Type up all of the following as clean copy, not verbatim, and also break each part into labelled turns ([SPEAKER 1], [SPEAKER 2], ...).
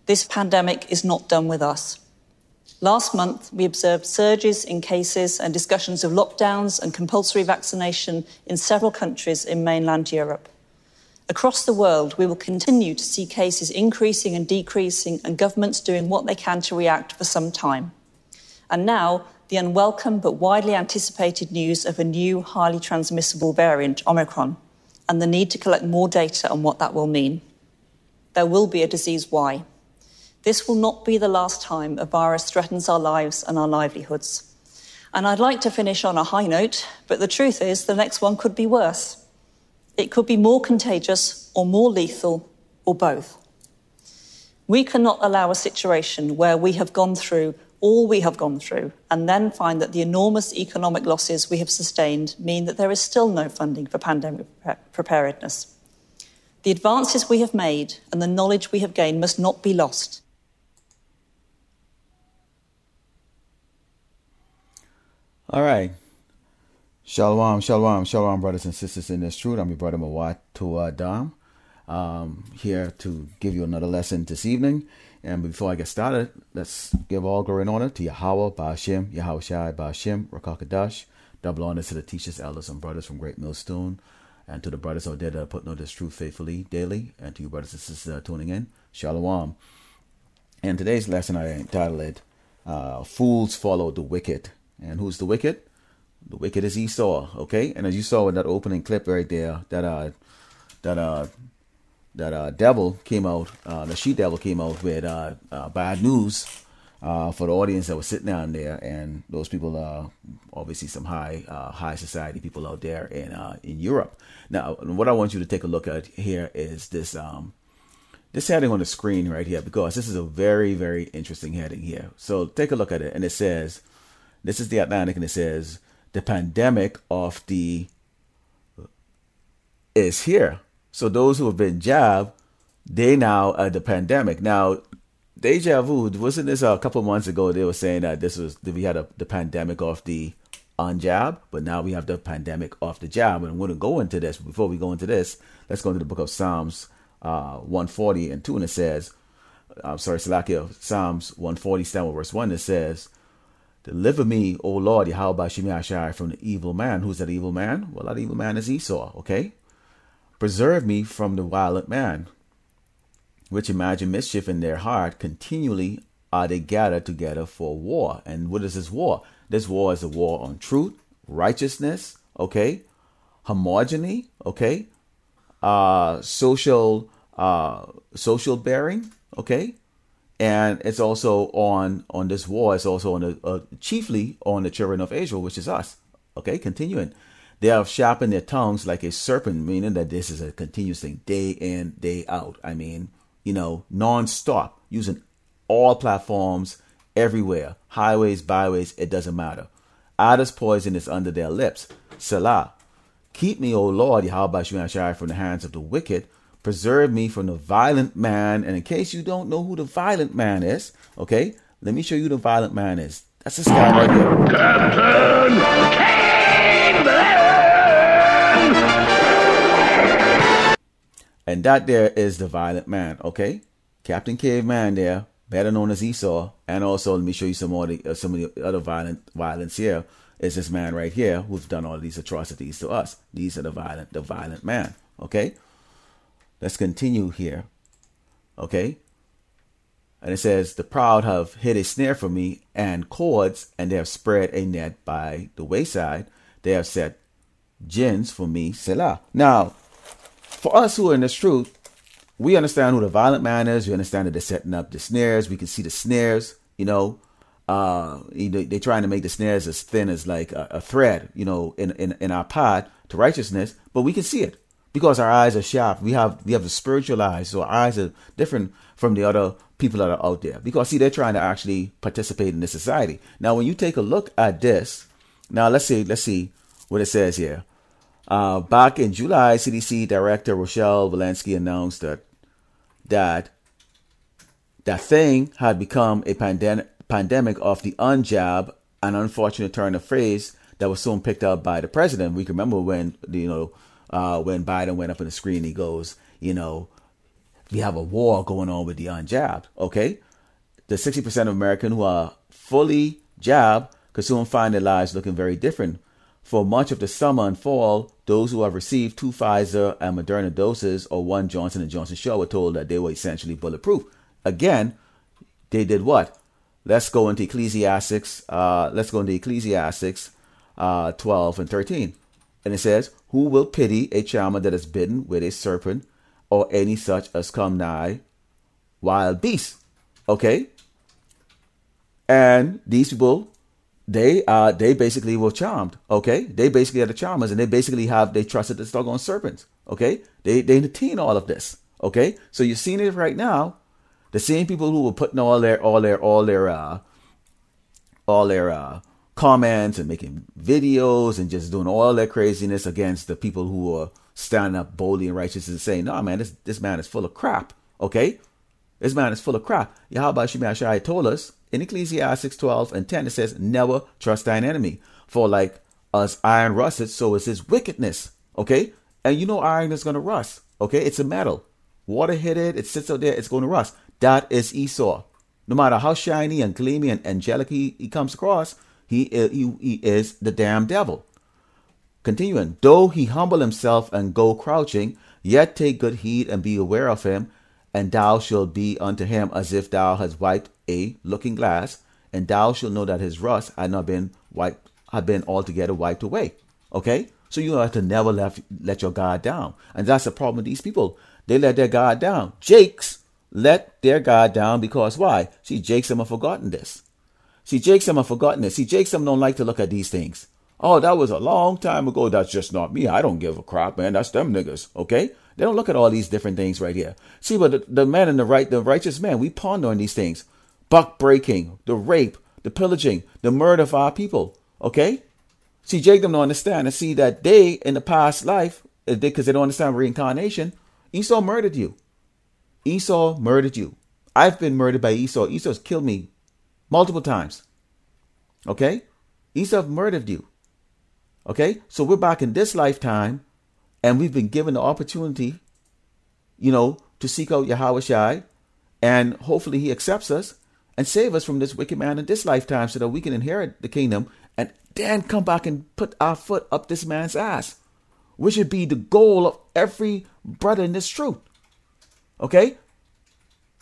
[SPEAKER 1] This pandemic is not done with us. Last month, we observed surges in cases and discussions of lockdowns and compulsory vaccination in several countries in mainland Europe. Across the world, we will continue to see cases increasing and decreasing and governments doing what they can to react for some time. And now, the unwelcome but widely anticipated news of a new highly transmissible variant, Omicron, and the need to collect more data on what that will mean. There will be a disease Y. This will not be the last time a virus threatens our lives and our livelihoods. And I'd like to finish on a high note, but the truth is the next one could be worse. It could be more contagious or more lethal or both. We cannot allow a situation where we have gone through all we have gone through and then find that the enormous economic losses we have sustained mean that there is still no funding for pandemic preparedness. The advances we have made and the knowledge we have gained must not be lost.
[SPEAKER 2] All right. Shalom, shalom, shalom, brothers and sisters in this truth. I'm your brother Mawat to Dam, here to give you another lesson this evening. And before I get started, let's give all glory and honor to Yahweh, Ba'ashem, Yahweh Shai, Ba'ashem, Rakakadash. Double honor to the teachers, elders, and brothers from Great Millstone, and to the brothers out there that are putting on this truth faithfully daily, and to you brothers and sisters that are tuning in. Shalom. And today's lesson I entitled it, Fools Follow the Wicked. And who's the wicked? The wicked is Esau, okay? And as you saw in that opening clip right there, that devil came out, the she-devil came out with bad news for the audience that was sitting down there, and those people are obviously some high society people out there in Europe. Now, what I want you to take a look at here is this heading on the screen right here, because this is a very, very interesting heading here. So take a look at it, and it says, this is the Atlantic, and it says, the pandemic of the is here. So those who have been jabbed, they now are the pandemic. Now, deja vu, wasn't this a couple of months ago? They were saying that we had the pandemic of the unjab, but now we have the pandemic of the jab. And we're going to go into this. Before we go into this, let's go into the book of Psalms 140 and 2, and it says, Salakia, Psalms 147 verse 1, it says, deliver me, O Lord, Yahweh Shemi Ashai, from the evil man. Who's that evil man? Well, that evil man is Esau, okay? Preserve me from the violent man, which imagine mischief in their heart. Continually are they gathered together for war. And what is this war? This war is a war on truth, righteousness, okay? Homogeny, okay? Social bearing, okay? And it's also on this war. It's also on chiefly on the children of Israel, which is us. Okay, continuing. They have sharpened their tongues like a serpent, meaning that this is a continuous thing, day in, day out. I mean, non-stop, using all platforms, everywhere, highways, byways, it doesn't matter. Adder's poison is under their lips. Selah. Keep me, O Lord, Yahweh Shai, from the hands of the wicked. Preserve me from the violent man. And in case you don't know who the violent man is, okay, let me show you who the violent man is. That's this guy right here. Captain Caveman! And that there is the violent man, okay? Captain Caveman there, better known as Esau. And also, let me show you some of the other violence here. Is this man right here who's done all of these atrocities to us. These are the violent man, okay? Let's continue here. Okay. And it says, the proud have hid a snare for me and cords, and they have spread a net by the wayside. They have set gins for me, Selah. Now, for us who are in this truth, we understand who the violent man is. We understand that they're setting up the snares. We can see the snares, they're trying to make the snares as thin as like a thread, in our path to righteousness, but we can see it. Because our eyes are sharp, we have the spiritual eyes, so our eyes are different from the other people that are out there. Because see, they're trying to actually participate in this society. Now, when you take a look at this, now let's see what it says here. Back in July, CDC Director Rochelle Walensky announced that thing had become a pandemic of the unjab, an unfortunate turn of phrase that was soon picked up by the president. We can remember when Biden went up on the screen, he goes, we have a war going on with the unjabbed, okay? The 60% of Americans who are fully jabbed could soon find their lives looking very different. For much of the summer and fall, those who have received 2 Pfizer and Moderna doses or 1 Johnson & Johnson shot were told that they were essentially bulletproof. Again, they did what? Let's go into Ecclesiastics 12 and 13. And it says, who will pity a charmer that is bitten with a serpent or any such as come nigh wild beasts? Okay? And these people, they basically were charmed. Okay? They basically are the charmers, and they trusted the doggone serpents. Okay? They entertain all of this. Okay? So you're seeing it right now. The same people who were putting all their comments and making videos and just doing all their craziness against the people who are standing up boldly and righteous and saying, no, man, this man is full of crap. Okay? This man is full of crap. Yahweh Shemashai told us in Ecclesiastes 12 and 10, it says, never trust thine enemy. For like as iron rusted, so is his wickedness. Okay? And you know iron is going to rust. Okay? It's a metal. Water hit it. It sits out there. It's going to rust. That is Esau. No matter how shiny and gleamy and angelic he comes across, he is the damn devil. Continuing, though he humble himself and go crouching, yet take good heed and be aware of him, and thou shalt be unto him as if thou hast wiped a looking glass, and thou shalt know that his rust had been altogether wiped away. Okay? So you have to never let your guard down. And that's the problem with these people. They let their guard down. Jakes let their guard down because why? See, Jakes them have forgotten this. See, Jakes them don't like to look at these things. Oh, that was a long time ago. That's just not me. I don't give a crap, man. That's them niggas. Okay? They don't look at all these different things right here. See, but the man and the righteous man, we ponder on these things. Buck breaking, the rape, the pillaging, the murder of our people. Okay? See, Jake them don't understand and see that they, in the past life, because they don't understand reincarnation, Esau murdered you. Esau murdered you. I've been murdered by Esau. Esau's killed me multiple times. Okay? Esau murdered you. Okay? So we're back in this lifetime, and we've been given the opportunity, to seek out Yahweh Shai, and hopefully he accepts us and save us from this wicked man in this lifetime so that we can inherit the kingdom and then come back and put our foot up this man's ass, which should be the goal of every brother in this truth. Okay?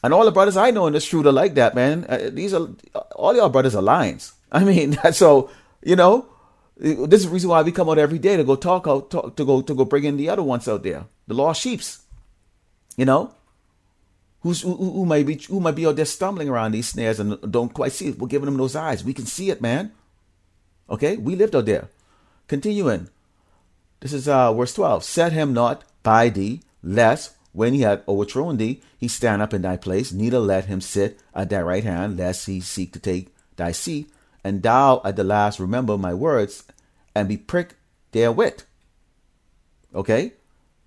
[SPEAKER 2] And all the brothers I know in this truth are like that, man. All y'all brothers are lions. I mean, so, this is the reason why we come out every day to go to go bring in the other ones out there, the lost sheeps. Who might be out there stumbling around these snares and don't quite see it. We're giving them those eyes. We can see it, man. Okay, we lived out there. Continuing, this is verse 12. Set him not by thee, lest when he had overthrown thee, he stand up in thy place. Neither let him sit at thy right hand, lest he seek to take thy seat. And thou at the last remember my words and be pricked therewith. Okay?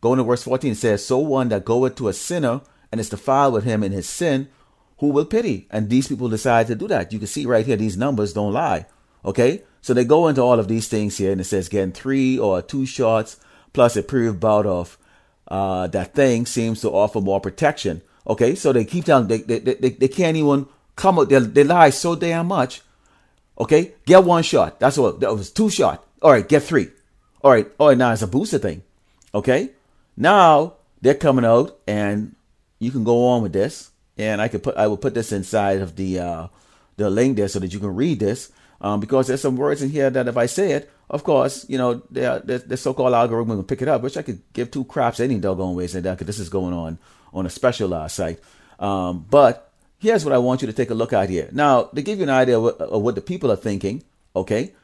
[SPEAKER 2] Going to verse 14, it says, so one that goeth to a sinner and is defiled with him in his sin, who will pity? And these people decide to do that. You can see right here, these numbers don't lie. Okay? So they go into all of these things here, and it says getting 3 or 2 shots plus a period bout of that thing seems to offer more protection. Okay? So they keep telling, they can't even come out. They lie so damn much. Okay, get 1 shot. That's all. That was 2 shots. All right, get 3. All right. Oh, now it's a booster thing. Okay. Now they're coming out, and you can go on with this. And I will put this inside of the link there so that you can read this. Because there's some words in here that if I say it, of course, the so-called algorithm will pick it up, which I could give 2 craps any doggone way, saying that because this is going on a special site. But here's what I want you to take a look at here. Now, to give you an idea of what the people are thinking, okay,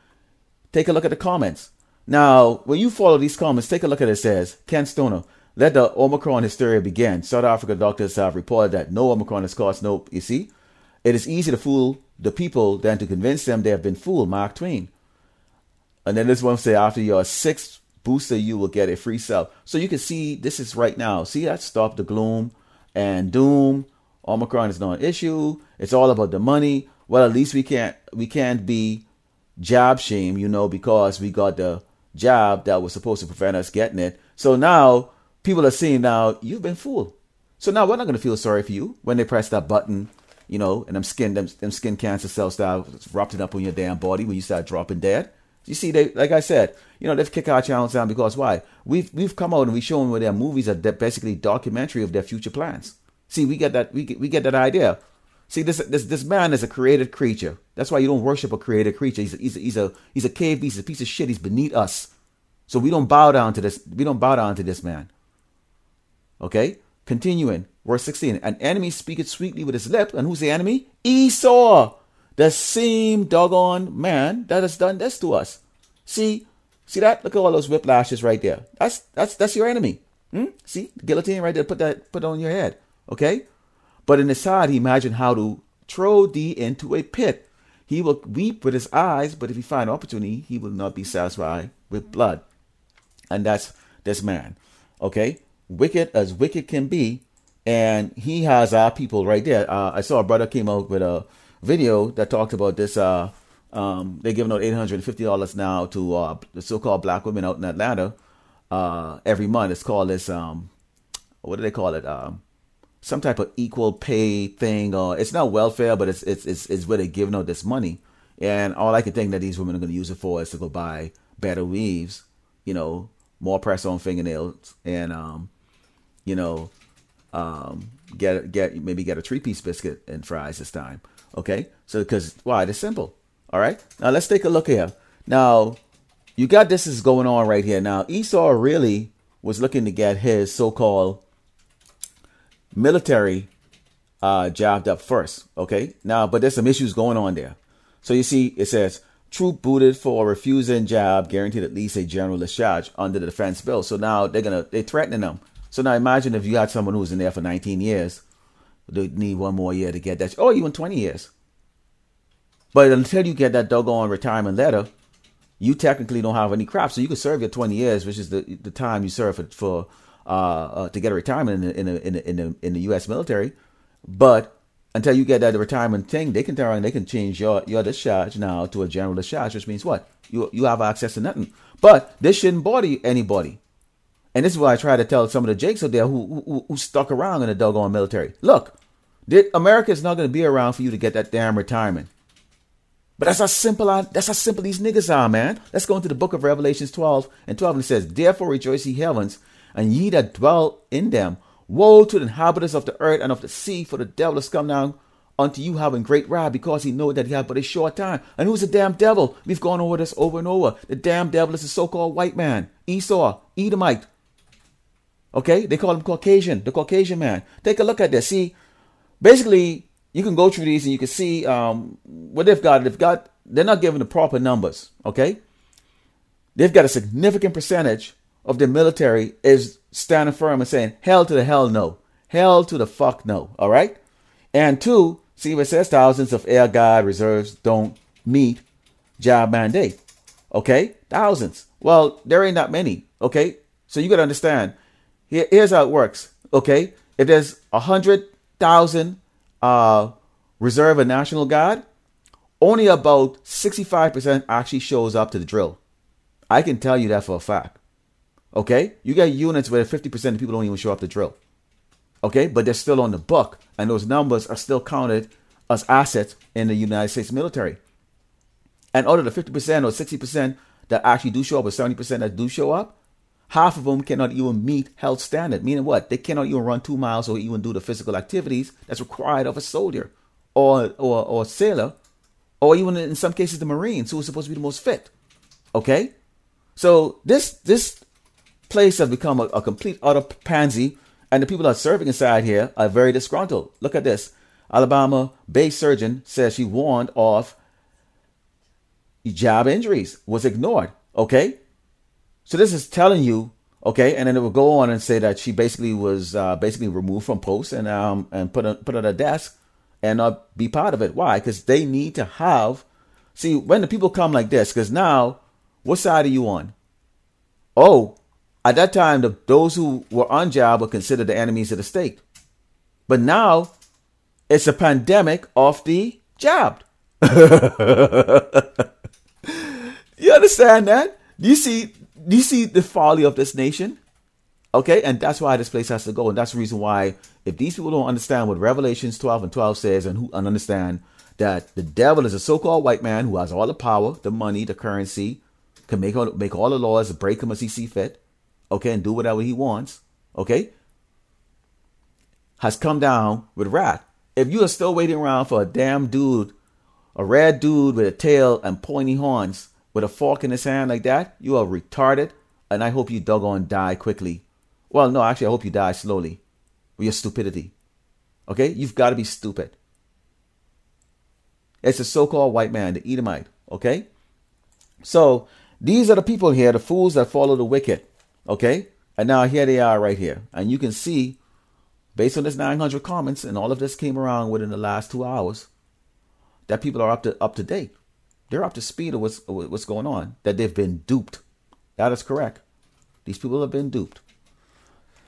[SPEAKER 2] take a look at the comments. Now, when you follow these comments, take a look at it. It says, Ken Stoner, let the Omicron hysteria begin. South Africa doctors have reported that no Omicron has caused no, you see, it is easy to fool the people than to convince them they have been fooled, Mark Twain. And then this one say, after your 6th booster, you will get a free cell. So you can see, this is right now. See that? Stop the gloom and doom. Omicron is not an issue. It's all about the money. Well, at least we can't be jab shame, because we got the jab that was supposed to prevent us getting it. So now people are saying, now you've been fooled. So now we're not going to feel sorry for you when they press that button, you know, and them skin cancer cells start erupting up on your damn body when you start dropping dead. You see, they, like I said, you know, they've kicked our channels down because why? We've come out and we show them where their movies are basically documentary of their future plans. See, we get that idea. See, this man is a created creature. That's why you don't worship a created creature. He's a cave beast, a piece of shit. He's beneath us. So we don't bow down to this. We don't bow down to this man. Okay? Continuing, verse 16. An enemy speaketh sweetly with his lip. And who's the enemy? Esau. The same doggone man that has done this to us. See that? Look at all those whiplashes right there. That's your enemy. See? The guillotine right there. Put it on your head. Okay? But in his side, he imagined how to throw thee into a pit. He will weep with his eyes, but if he find opportunity, he will not be satisfied with blood. And that's this man. Okay? Wicked as wicked can be. And he has our people right there. I saw a brother came out with a video that talked about this. They're giving out $850 now to the so-called black women out in Atlanta every month. It's called this, what do they call it? Some type of equal pay thing. It's not welfare, but it's where they're giving out this money. And all I can think that these women are going to use it for is to go buy better weaves, you know, more press on fingernails, and get a 3-piece biscuit and fries this time. Okay, so because why? It's simple. All right, now let's take a look here. Now you got this is going on right here. Now Esau really was looking to get his so-called military jabbed up first. Okay, now but there's some issues going on there. So you see, it says troop booted for refusing jab, guaranteed at least a general discharge under the defense bill. So now they're threatening them. So now imagine if you had someone who's in there for 19 years, they need one more year to get that, or even 20 years. But until you get that doggone retirement letter, you technically don't have any crap. So you could serve your 20 years, which is the time you serve for to get a retirement in the U.S. military. But until you get that retirement thing, they can turn around, they can change your discharge now to a general discharge, which means what? You have access to nothing. But this shouldn't bother anybody. And this is what I try to tell some of the jakes out there who stuck around in the doggone military. Look, America is not going to be around for you to get that damn retirement. But that's how simple these niggas are, man. Let's go into the book of Revelations 12 and 12. And it says, therefore rejoice ye heavens, and ye that dwell in them. Woe to the inhabitants of the earth and of the sea, for the devil is come down unto you having great wrath, because he know that he hath but a short time. And who's the damn devil? We've gone over this over and over. The damn devil is the so-called white man, Esau, Edomite. Okay, they call him Caucasian, the Caucasian man. Take a look at this. See, basically, you can go through these and you can see what they've got. They're not giving the proper numbers. Okay, they've got a significant percentage of the military is standing firm and saying, hell to the hell no. Hell to the fuck no. All right. And 2, see what it says, thousands of Air Guard reserves don't meet job mandate. Okay. Thousands. Well, there ain't that many. Okay. So you got to understand. Here's how it works. Okay. If there's 100,000 reserve and National Guard, only about 65% actually shows up to the drill. I can tell you that for a fact. Okay, you got units where 50% of people don't even show up to drill. Okay, but they're still on the book, and those numbers are still counted as assets in the United States military. And out of the 50% or 60% that actually do show up, or 70% that do show up, half of them cannot even meet health standard. Meaning what? They cannot even run 2 miles or even do the physical activities that's required of a soldier or sailor, or even in some cases the Marines, who are supposed to be the most fit. Okay, so this place has become a complete utter pansy, and the people that are serving inside here are very disgruntled. Look at this. Alabama-based surgeon says she warned of job injuries, was ignored. Okay, so this is telling you, okay, and then it will go on and say that she basically was removed from post and put at a desk and not be part of it. Why? Because they need to have. See, when the people come like this, because now, what side are you on? Oh, at that time, those who were on job were considered the enemies of the state. But now, it's a pandemic of the jabbed. You understand that? Do you see the folly of this nation? Okay, and that's why this place has to go. And that's the reason why, if these people don't understand what Revelations 12 and 12 says, and understand that the devil is a so-called white man who has all the power, the money, the currency, can make all the laws, break them as he see fit, okay, and do whatever he wants, okay, has come down with wrath. If you are still waiting around for a damn dude, a red dude with a tail and pointy horns with a fork in his hand like that, you are retarded, and I hope you doggone die quickly. Well, no, actually, I hope you die slowly with your stupidity. Okay? You've got to be stupid. It's a so-called white man, the Edomite. Okay? So, these are the people here, the fools that follow the wicked. Okay? And now here they are right here. And you can see, based on this 900 comments, and all of this came around within the last 2 hours, that people are up to date. They're up to speed of what's going on. That they've been duped. That is correct. These people have been duped.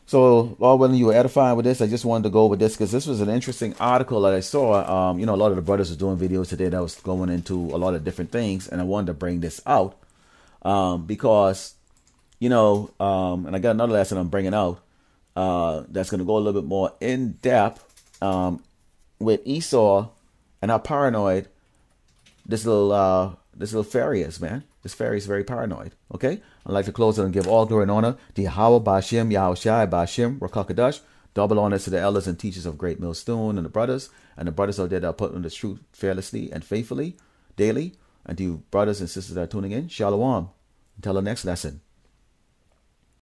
[SPEAKER 2] So, well, when you were edifying with this, I just wanted to go with this because this was an interesting article that I saw. A lot of the brothers were doing videos today that was going into a lot of different things, and I wanted to bring this out because, and I got another lesson I'm bringing out that's going to go a little bit more in depth with Esau and how paranoid this little fairy is, man. This fairy is very paranoid. Okay? I'd like to close it and give all glory and honor to Yahweh, Ba'ashem, Yahushai, Ba'ashem, Rakakadash. Double honors to the elders and teachers of Great Millstone and the brothers out there that are putting the truth fearlessly and faithfully daily. And to you brothers and sisters that are tuning in, Shalom. Until the next lesson.